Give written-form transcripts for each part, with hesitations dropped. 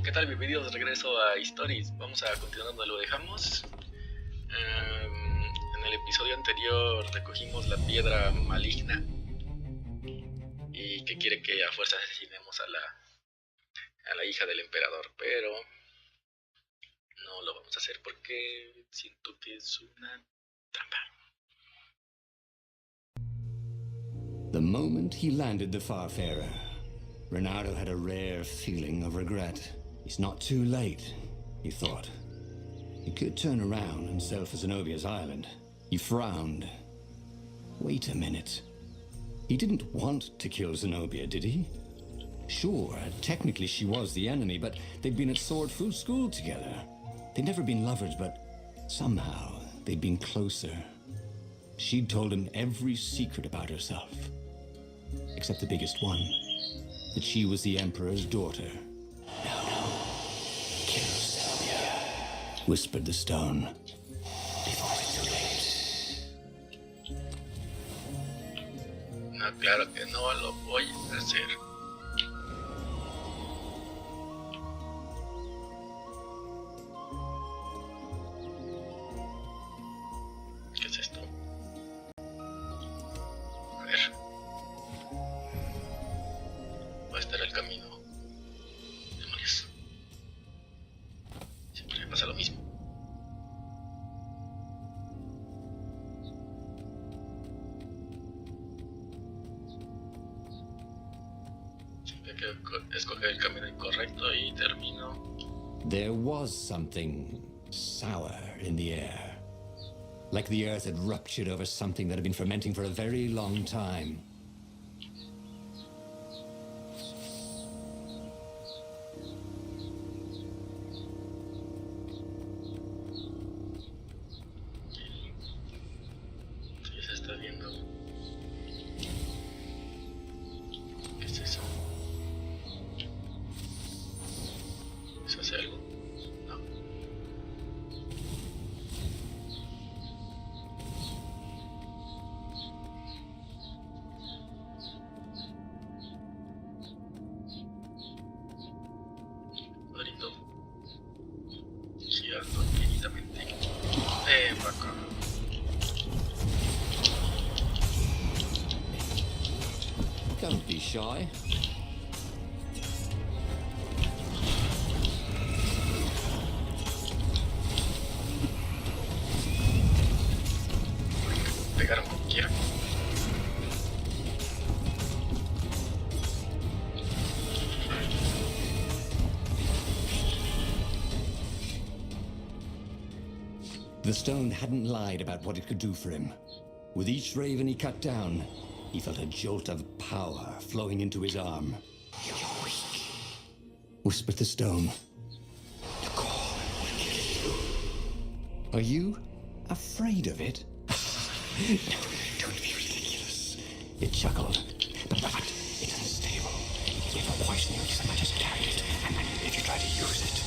¿Qué tal? Bienvenidos de regreso a Stories. Vamos a continuar donde lo dejamos. En el episodio anterior recogimos la piedra maligna y que quiere que a fuerza asesinemos a la hija del emperador, pero no lo vamos a hacer porque siento que es una trampa. The moment he landed the Farfarer, Reynardo had a rare feeling of regret. It's not too late, he thought. He could turn around and sail for Zenobia's island. He frowned. Wait a minute. He didn't want to kill Zenobia, did he? Sure, technically she was the enemy, but they'd been at Swordfu school together. They'd never been lovers, but somehow they'd been closer. She'd told him every secret about herself. Except the biggest one. That she was the Emperor's daughter. No. Kill Zenobia, whispered the stone. Before it's too late. No, claro que no lo voy a hacer. ¿Qué es esto? A ver. Va a estar el camino. Demonios. Siempre me pasa lo mismo. Siempre hay que escoger el camino incorrecto y termino. There was something sour in the air. Like the earth had ruptured over something that had been fermenting for a very long time. Sí, se está viendo. ¿Qué es eso? ¿Eso hace algo? No. Cuadrito. Girando infinitamente. Para acá. Don't be shy. Pegaron como quiera. The stone hadn't lied about what it could do for him. With each raven he cut down, he felt a jolt of power flowing into his arm. You're weak, whispered the stone. The core will kill you. Are you afraid of it? No, don't be ridiculous. It chuckled. But it's unstable. If a poison you might just carry it, and if you try to use it,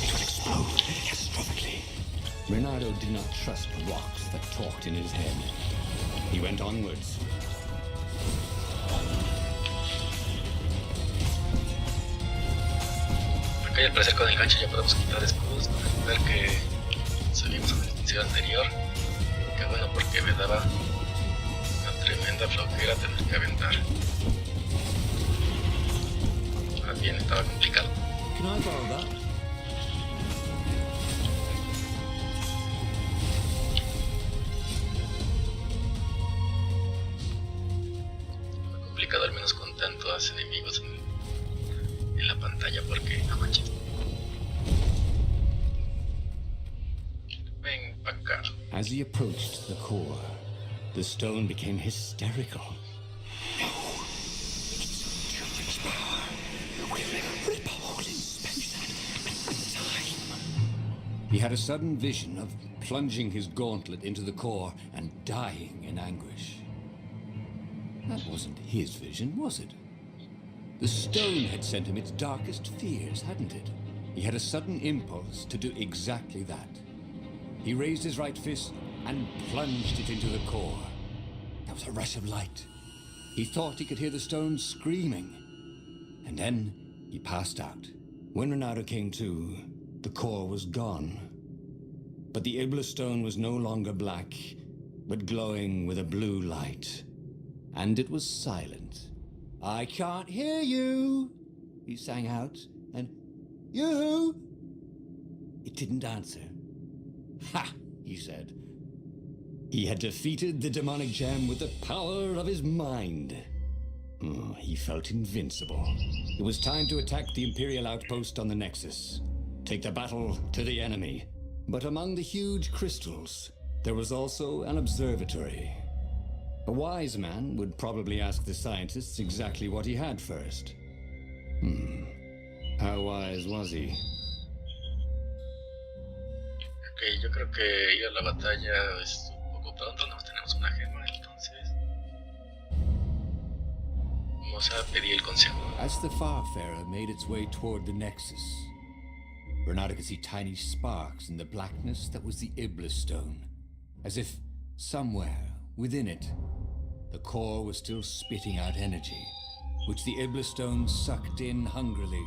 it will explode catastrophically. Reynardo did not trust rocks that talked in his head. He went onwards. Acá al parecer con el gancho ya podemos quitar escudos. Ver que salimos en el episodio anterior. Que bueno, porque me daba una tremenda flojera tener que aventar. Más bien estaba complicado. Can I borrow that? Fue complicado al menos con tantos enemigos en la pantalla porque no manches. Ven pa' acá. As he approached the core, the stone became hysterical. No, it's too much power. We'll rip a hole in space and time. He had a sudden vision of plunging his gauntlet into the core and dying in anguish. That wasn't his vision, was it? The stone had sent him its darkest fears, hadn't it? He had a sudden impulse to do exactly that. He raised his right fist and plunged it into the core. There was a rush of light. He thought he could hear the stone screaming. And then he passed out, When Renato came to, the core was gone. But the Iblastone was no longer black, but glowing with a blue light. And it was silent. "I can't hear you," he sang out, and "You?" It didn't answer. "Ha!" he said. He had defeated the demonic gem with the power of his mind. He felt invincible. It was time to attack the Imperial outpost on the Nexus. Take the battle to the enemy. But among the huge crystals, there was also an observatory. A wise man would probably ask the scientists exactly what he had first. How wise was he? Ok, yo creo que ir a la batalla es un poco pronto, nos tenemos una gema, entonces vamos a pedir el consejo. As the Farfarer made its way toward the Nexus, Renato could see tiny sparks in the blackness that was the Iblastone, as if somewhere within it, the core was still spitting out energy, which the Iblastone sucked in hungrily.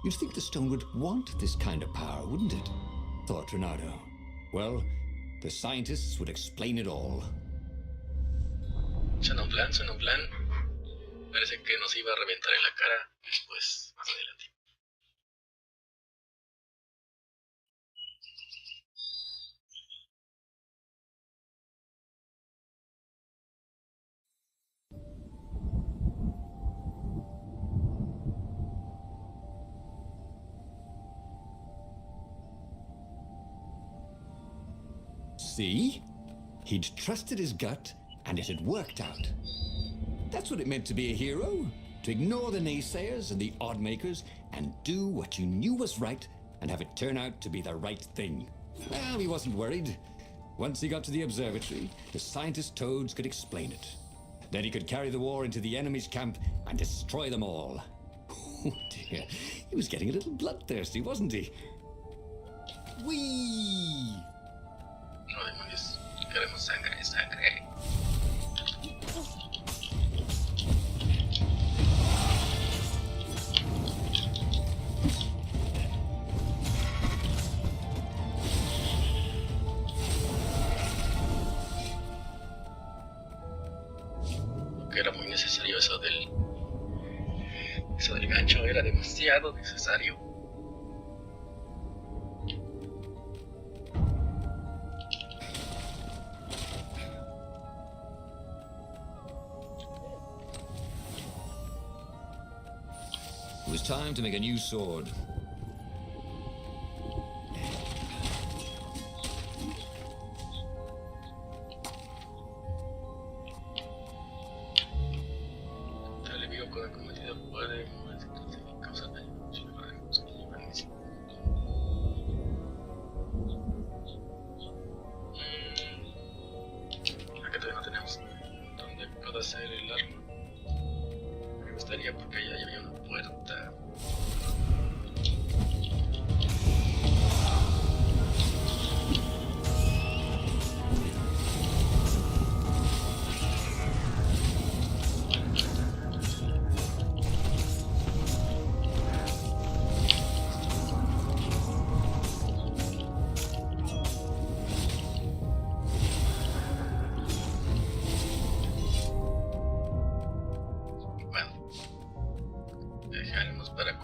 You'd think the stone would want this kind of power, wouldn't it? Thought Renato. Well, the scientists would explain it all. Suena un plan, suena un plan. Parece que nos iba a reventar en la cara después, más adelante. See? He'd trusted his gut, and it had worked out. That's what it meant to be a hero. To ignore the naysayers and the oddmakers, and do what you knew was right, and have it turn out to be the right thing. Well, he wasn't worried. Once he got to the observatory, the scientist toads could explain it. Then he could carry the war into the enemy's camp and destroy them all. Oh dear, he was getting a little bloodthirsty, wasn't he? Whee! No, demonios, queremos sangre, sangre. Que era muy necesario eso del gancho, era demasiado necesario. It was time to make a new sword. El enemigo con el cometido puede moverse y causar daño a los que llevan ese. Acá todavía no tenemos donde pueda hacer el arma. Me gustaría porque allá había una puerta.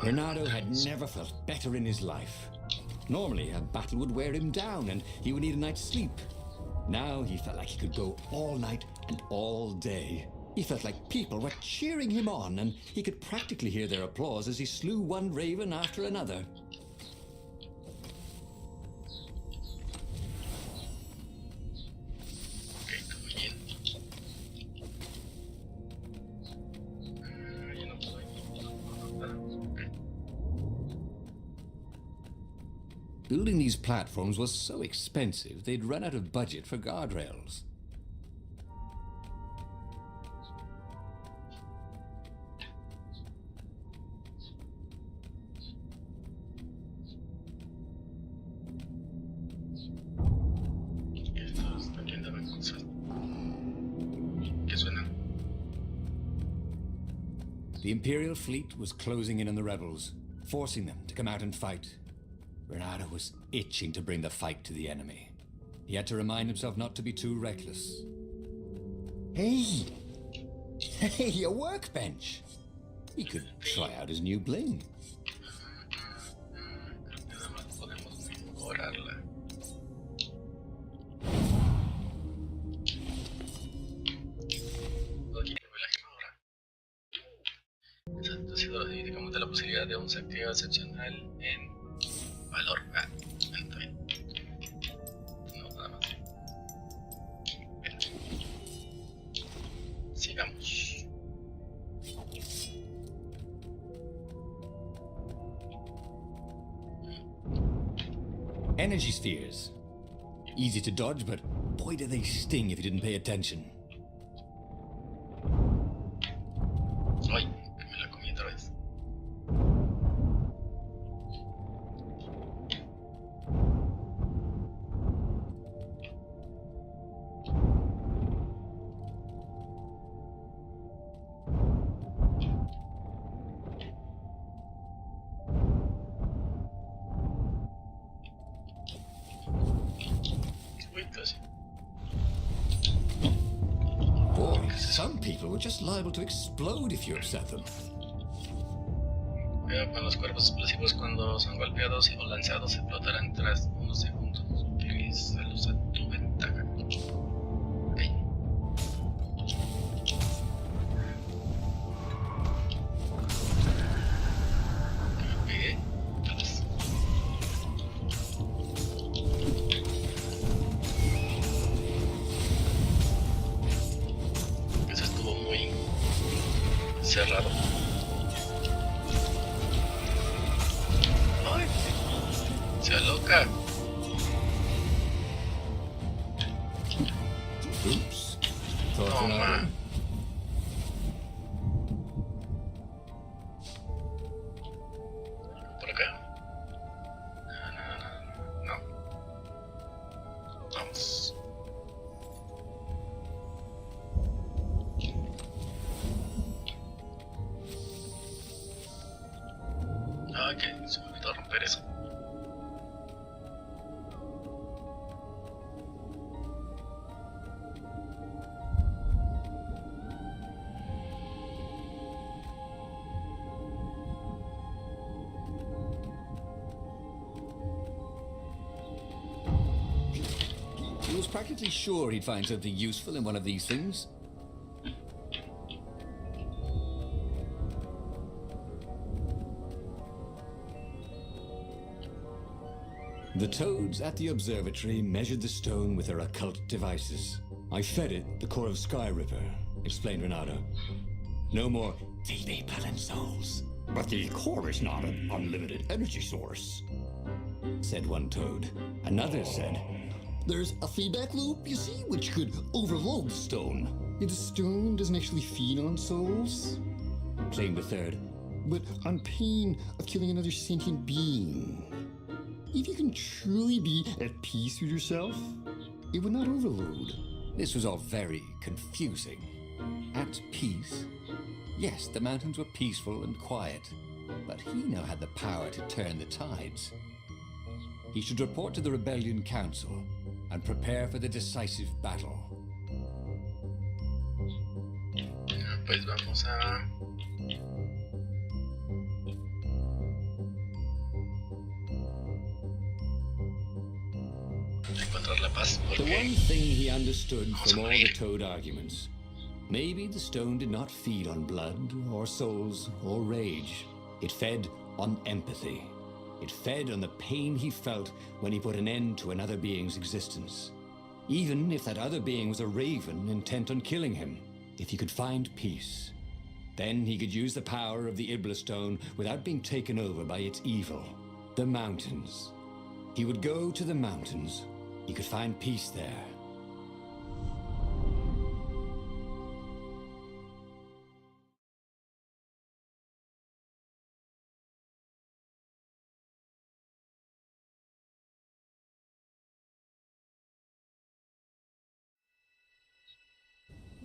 Renato had never felt better in his life. Normally, a battle would wear him down and he would need a night's sleep. Now he felt like he could go all night and all day. He felt like people were cheering him on, and he could practically hear their applause as he slew one raven after another. Building these platforms was so expensive, they'd run out of budget for guardrails. The Imperial fleet was closing in on the rebels. forcing them to come out and fight. Renato was itching to bring the fight to the enemy. He had to remind himself not to be too reckless. Hey! Hey, a workbench! He could try out his new bling. Nada más podemos mejorarla. Aquí tengo la gema ahora. Exacto, siendo los indicamos de la posibilidad de un saqueo excepcional en valor. Ah, bueno, está bien. No, nada más. Bueno. Sigamos. Energy spheres. Easy to dodge, but boy do they sting if you didn't pay attention. Ay, que me la comí otra vez. Uy, casi. Boy, some people were just liable to explode if you upset them. Cuidado con los cuerpos explosivos cuando son golpeados o lanzados, explotarán tras unos segundos. Utilízalos a tu ventaja. Ok. Que me pegué. Tal vez. Eso estuvo muy cerrado. Ay, sea loca. Oops. Thought Toma. Renato. Por acá. No. Vamos. Ok, se me olvidó romper eso. He was practically sure he'd find something useful in one of these things. The toads at the observatory measured the stone with their occult devices. I fed it the core of Sky Ripper, explained Renato. No more debe souls. But the core is not an unlimited energy source, said one toad. Another said, there's a feedback loop, you see, which could overload the stone. The stone doesn't actually feed on souls, claimed a third. but on pain of killing another sentient being. If you can truly be at peace with yourself, it would not overload. This was all very confusing. At peace? Yes, the mountains were peaceful and quiet, but he now had the power to turn the tides. He should report to the Rebellion Council and prepare for the decisive battle. Pues vamos a... encontrar la paz, The porque... one thing he understood from all the Toad arguments, maybe the stone did not feed on blood or souls or rage. It fed on empathy. It fed on the pain he felt when he put an end to another being's existence. Even if that other being was a raven intent on killing him. If he could find peace, then he could use the power of the Ibla stone without being taken over by its evil. The mountains. He would go to the mountains. He could find peace there.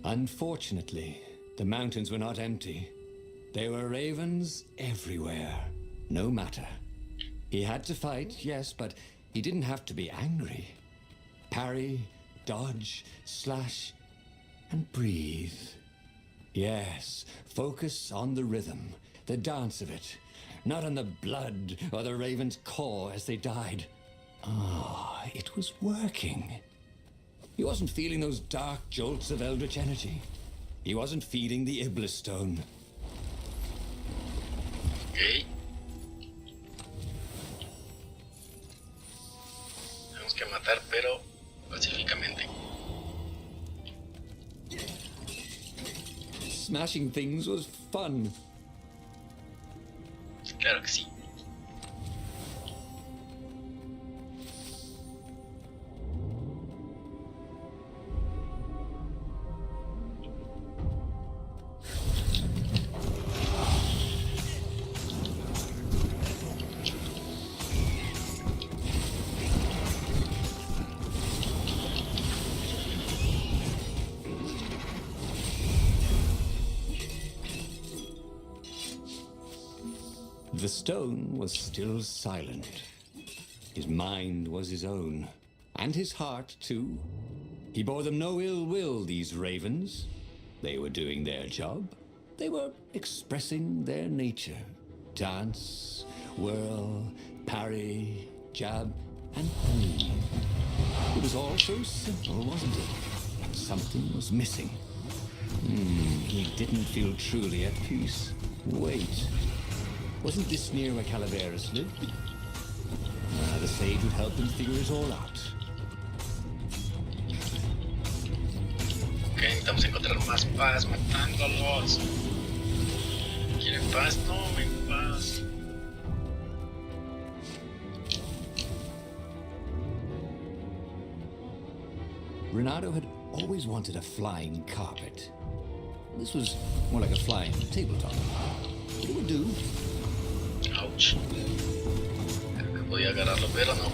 Unfortunately, the mountains were not empty. There were ravens everywhere. no matter. He had to fight, yes, but he didn't have to be angry. Parry, dodge, slash, and breathe. Yes, focus on the rhythm, the dance of it, not on the blood or the raven's core as they died. Ah, it was working. He wasn't feeling those dark jolts of eldritch energy. He wasn't feeding the Iblis stone. Ok. Tenemos que matar, pero pacíficamente. Smashing things was fun. Claro que sí. The stone was still silent. His mind was his own, and his heart too. He bore them no ill will, these ravens. They were doing their job. They were expressing their nature. Dance, whirl, parry, jab, and breathe. It was all so simple, wasn't it? But something was missing. He didn't feel truly at peace. Wait. Wasn't this near where Calaveras lived? The sage would help him figure it all out. Ok, necesitamos encontrar más paz matándolos. ¿Quieren paz? No, en paz. Renato had always wanted a flying carpet. This was more like a flying tabletop. But it would do. Ouch. Creo que podía agarrarlo, pero no.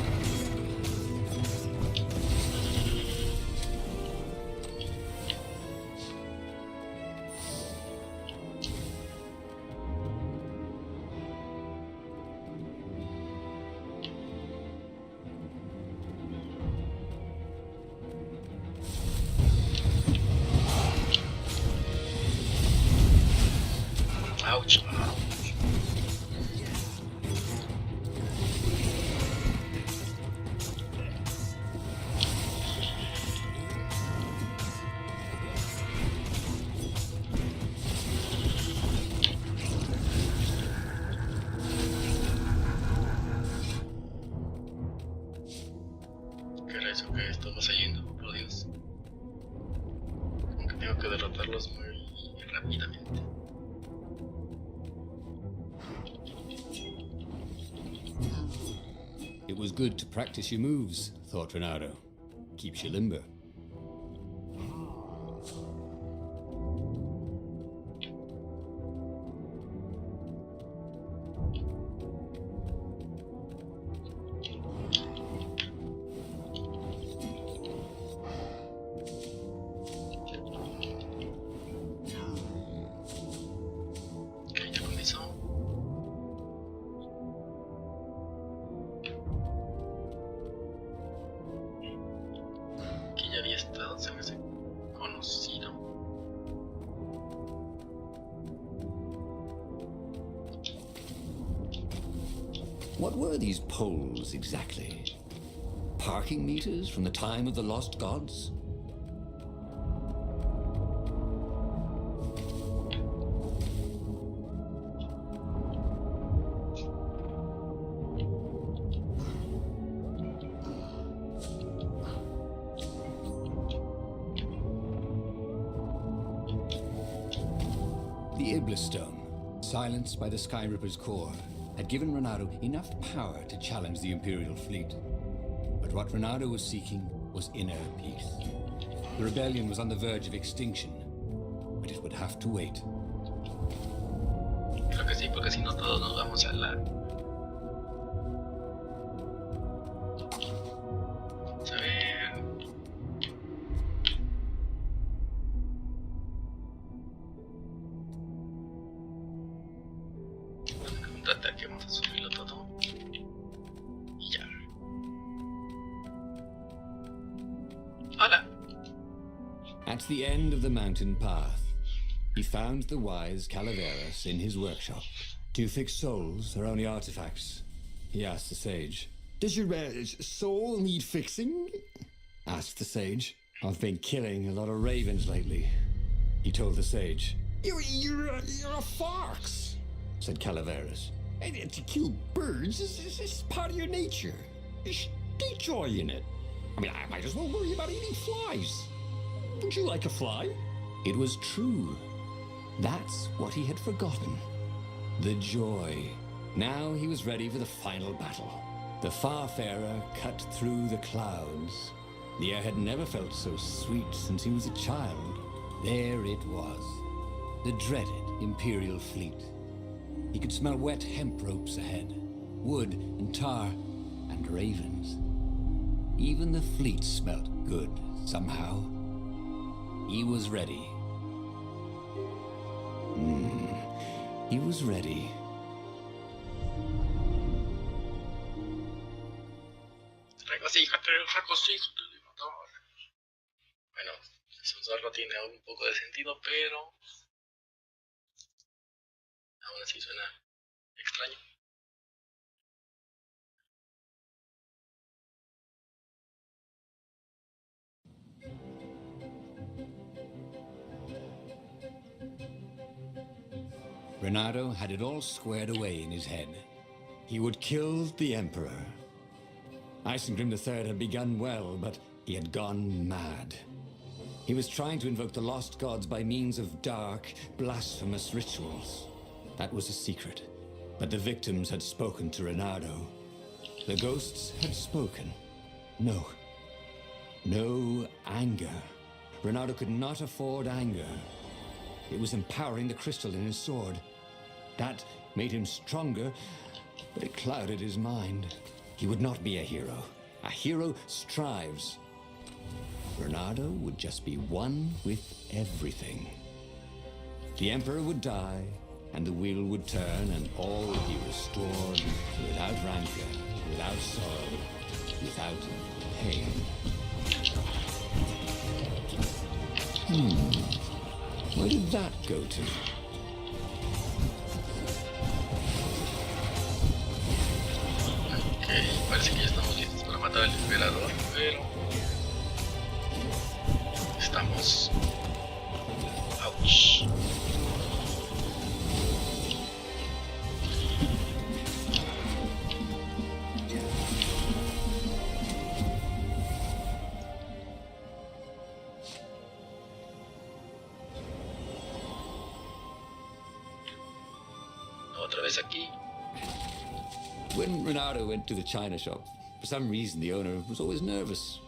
Ouch. ¿Qué era eso que estamos yendo? Por Dios. Como que tengo que derrotarlos muy rápidamente. It was good to practice your moves, thought Renato. Keeps you limber. Ok, ya con eso. Que ya había estado, se me hace conocido. What were these poles exactly? Parking meters from the time of the lost gods? The Iblis Stone, silenced by the Sky Ripper's core, had given Renato enough power to challenge the Imperial fleet. But what Renato was seeking was inner peace. The rebellion was on the verge of extinction, but it would have to wait. Creo que sí, porque si no todos nos vamos a la... Vamos a ver... Contraataque, vamos a hacer. At the end of the mountain path, he found the wise Calaveras in his workshop. To fix souls are only artifacts. He asked the sage. Does your soul need fixing? Asked the sage. I've been killing a lot of ravens lately, he told the sage. You're a fox, said Calaveras. And to kill birds is part of your nature. Take joy in it. I mean, I might as well worry about eating flies. Would you like a fly? It was true. That's what he had forgotten. The joy. Now he was ready for the final battle. The Farfarer cut through the clouds. The air had never felt so sweet since he was a child. There it was. The dreaded Imperial fleet. He could smell wet hemp ropes ahead, wood and tar, and ravens. Even the fleet smelt good, somehow. He was ready. He was ready. Regocíjate, regocíjate, motor. Bueno, es un zorro, tiene un poco de sentido, pero aún así suena extraño. Renato had it all squared away in his head. He would kill the Emperor. Isengrim III had begun well, but he had gone mad. He was trying to invoke the lost gods by means of dark, blasphemous rituals. That was a secret. But the victims had spoken to Renato. The ghosts had spoken. No. No anger. Renato could not afford anger. It was empowering the crystal in his sword. That made him stronger, but it clouded his mind. He would not be a hero. A hero strives. Renato would just be one with everything. The Emperor would die, and the wheel would turn, and all would be restored without rancor, without sorrow, without pain. Where did that go to? Ok, parece que ya estamos listos para matar al emperador, pero estamos... Ouch. Otra vez aquí. When Renato went to the china shop, for some reason the owner was always nervous.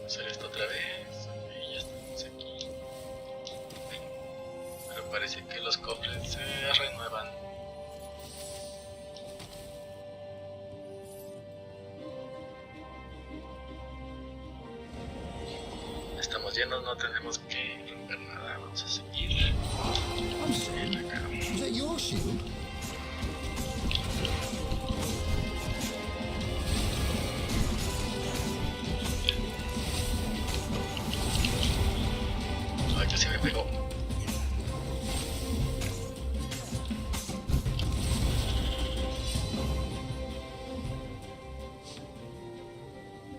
Hacer esto otra vez. Y ya estamos aquí. Pero parece que los cofres se renuevan. Estamos llenos, no tenemos que romper nada. Vamos a seguir. I'm sorry. Was that your shield? Ay, ya se me pegó.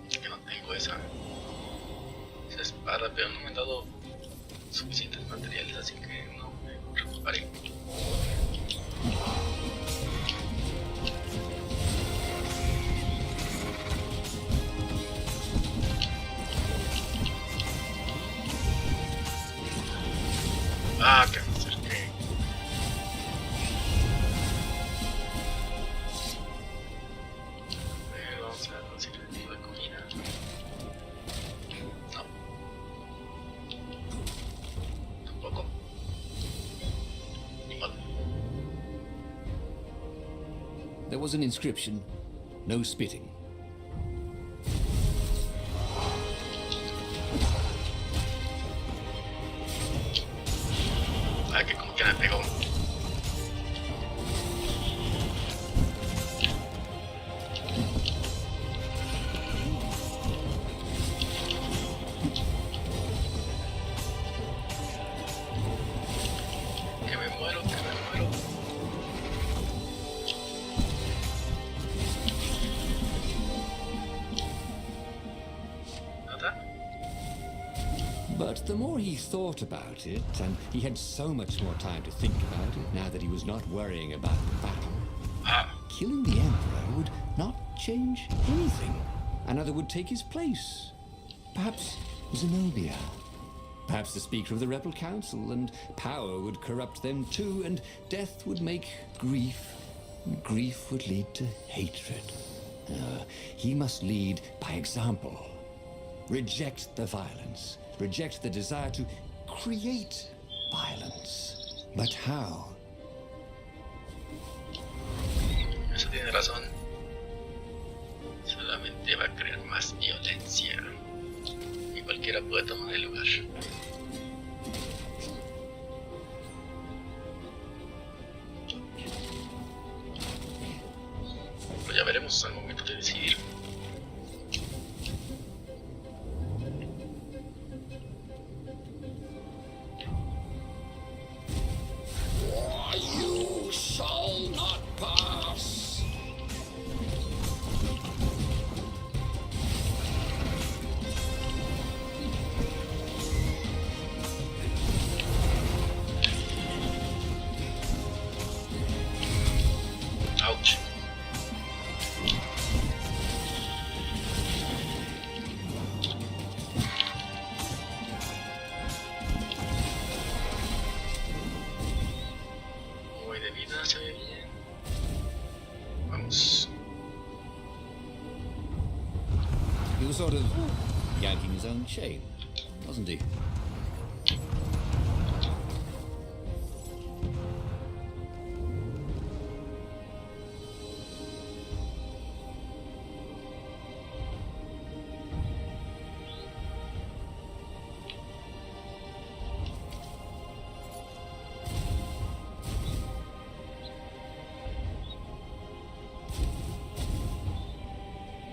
Es que no tengo esa espada, pero no me han dado suficientes materiales, así que no me preocuparé. Ah, que me acerqué. Pero vamos a ver si le digo de comida. No. Tampoco. Ni modo. There was an inscription, no spitting. Ah, que como que me pegó. the more he thought about it, and he had so much more time to think about it now that he was not worrying about the battle, killing the Emperor would not change anything. Another would take his place. Perhaps Zenobia. Perhaps the Speaker of the Rebel Council, and power would corrupt them too, and death would make grief, and grief would lead to hatred. He must lead by example. Reject the violence. Reject the desire to create violence. But how? Eso tiene razón. Solamente va a crear más violencia. Y cualquiera puede tomar el lugar. Pero ya veremos al momento de decidir. You shall not pass. Ouch. Muy de vida, se ve bien. Vamos. He was sort of yanking his own chain, wasn't he?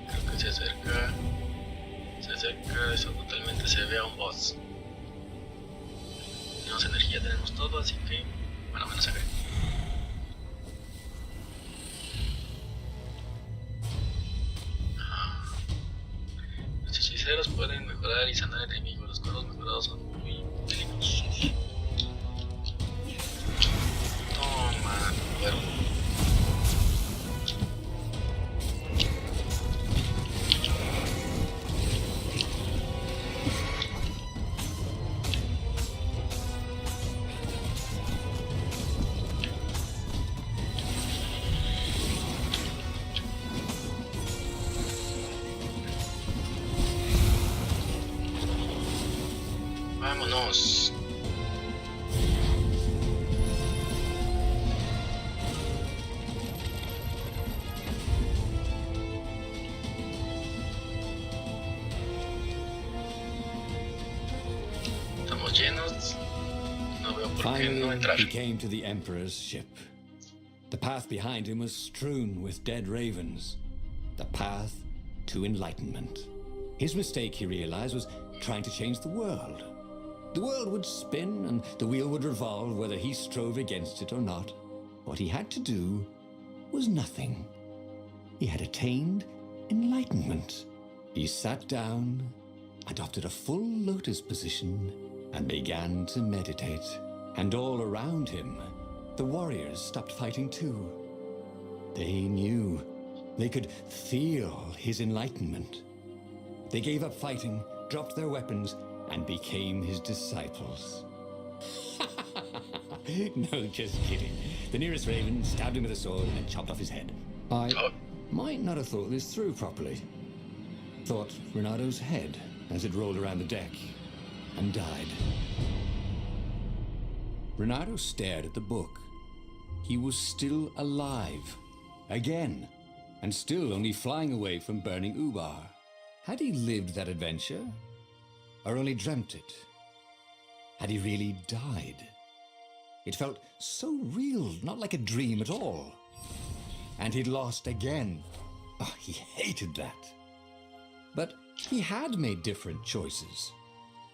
Creo que se acerca. Eso totalmente se ve a un boss. Tenemos energía, tenemos todo, así que. Bueno, menos sangre. Los hechiceros pueden mejorar y sanar enemigos. Los cuerpos mejorados son muy peligrosos. Toma, cuervo. Vámonos. Estamos llenos. No veo por qué no Finally, entrar. he came to the Emperor's ship. The path behind him was strewn with dead ravens. The path to enlightenment. His mistake, he realized, was trying to change the world. The world would spin and the wheel would revolve whether he strove against it or not. What he had to do was nothing. He had attained enlightenment. He sat down, adopted a full lotus position, and began to meditate. And all around him, the warriors stopped fighting too. They knew. They could feel his enlightenment. They gave up fighting, dropped their weapons, and became his disciples. No, just kidding. The nearest raven stabbed him with a sword and chopped off his head. I might not have thought this through properly. Thought Renado's head as it rolled around the deck and died. Renato stared at the book. He was still alive. Again. And still only flying away from burning Ubar. Had he lived that adventure? Or only dreamt it? Had he really died? It felt so real, not like a dream at all. And he'd lost again. Oh, he hated that. But he had made different choices.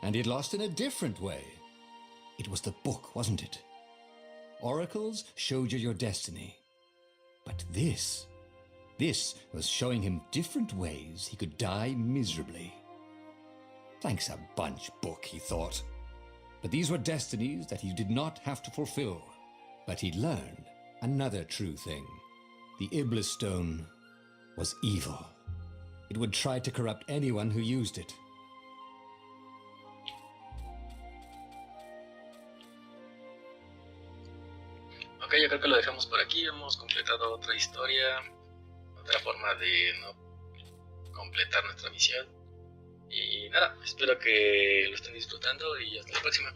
And he'd lost in a different way. It was the book, wasn't it? Oracles showed you your destiny. But this was showing him different ways he could die miserably. Thanks a bunch, book, he thought. But these were destinies that he did not have to fulfill. But he'd learned another true thing. The Iblis stone was evil. It would try to corrupt anyone who used it. Ok, yo creo que lo dejamos por aquí. Hemos completado otra historia, otra forma de no completar nuestra misión. Y nada, espero que lo estén disfrutando y hasta la próxima.